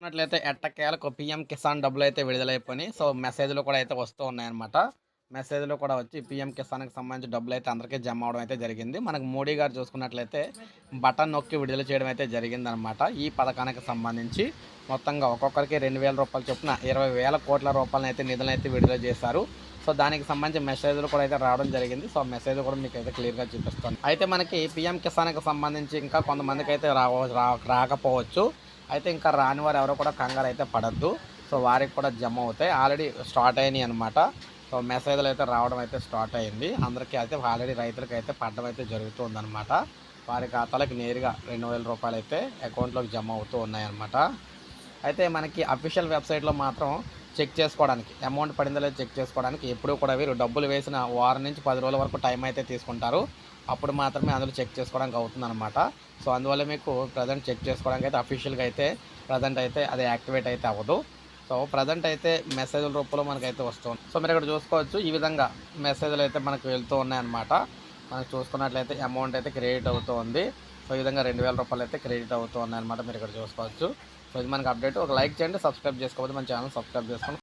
చూసుకున్నట్లయితే ఎట్టకేలకు PM Kisan డబ్బులైతే విడుదలైపోయినాయి. So, మెసేజ్‌లు కూడా అయితే వస్తూ ఉన్నాయన్నమాట. మెసేజ్‌లో కూడా వచ్చి పీఎం కిసాన్‌కి సంబంధించి డబ్బులైతే అందరికీ జమ అవ్వడం అయితే జరిగింది. మనకు మోడీ గారు చూసుకున్నట్లయితే బటన్ నొక్కి విడుదల చేయడం అయితే జరిగిందనమాట. ఈ పథకానికి సంబంధించి మొత్తంగా ఒక్కొక్కరికి రూ. 2,000 చొప్పున 20,000 కోట్ల రూపాయలనైతే నిధులనైతే విడుదల చేశారు. సో, దానికి సంబంధించి మెసేజ్‌లు కూడా అయితే రావడం జరిగింది. సో, మెసేజ్ కూడా మీకైతే క్లియర్‌గా చూపిస్తాను. అయితే మనకి పీఎం కిసాన్‌కి సంబంధించి ఇంకా కొంతమందికైతే రాకపోవచ్చు. అయితే ఇంకా రాని వారు ఎవరు కూడా కంగారు అయితే పడొద్దు. సో, వారికి కూడా జమ అవుతాయి. ఆల్రెడీ స్టార్ట్ అయినాయి అనమాట. సో, మెసేజ్‌లు అయితే రావడం అయితే స్టార్ట్ అయింది. అందరికీ అయితే ఆల్రెడీ రైతులకైతే పడడం అయితే జరుగుతుందనమాట. వారి ఖాతాలకు నేరుగా రూ. 2,000 అయితే అకౌంట్‌లోకి జమ అవుతూ ఉన్నాయన్నమాట. అయితే మనకి అఫీషియల్ వెబ్‌సైట్‌లో మాత్రం చెక్ చేసుకోవడానికి అమౌంట్ పడిందో లేదో చెక్ చేసుకోవడానికి ఎప్పుడూ కూడా వీరు డబ్బులు వేసిన వారం నుంచి 10 రోజుల వరకు టైం అయితే తీసుకుంటారు. అప్పుడు మాత్రమే అందులో చెక్ చేసుకోవడానికి అవుతుందనమాట. సో, అందువల్ల మీకు ప్రెజెంట్ చెక్ చేసుకోవడానికి అయితే అఫీషియల్‌గా అయితే ప్రెజెంట్ అయితే అది యాక్టివేట్ అయితే అవ్వదు. సో, ప్రెజెంట్ అయితే మెసేజ్‌ల రూపంలో మనకైతే వస్తుంది. సో, మీరు ఇక్కడ చూసుకోవచ్చు. ఈ విధంగా మెసేజ్‌లు అయితే మనకు వెళ్తూ ఉన్నాయన్నమాట. మనకు చూసుకున్నట్లయితే అమౌంట్ అయితే క్రెడిట్ అవుతూ ఉంది. సో, ఈ విధంగా రూ. 2,000 అయితే క్రెడిట్ అవుతూ ఉన్నాయన్నమాట. మీరు ఇక్కడ చూసుకోవచ్చు. సో, ఇది మనకు అప్డేట్. ఒక లైక్ చేయండి. సబ్స్క్రైబ్ చేసుకోకపోతే మన ఛానల్ సబ్స్క్రైబ్ చేసుకోండి.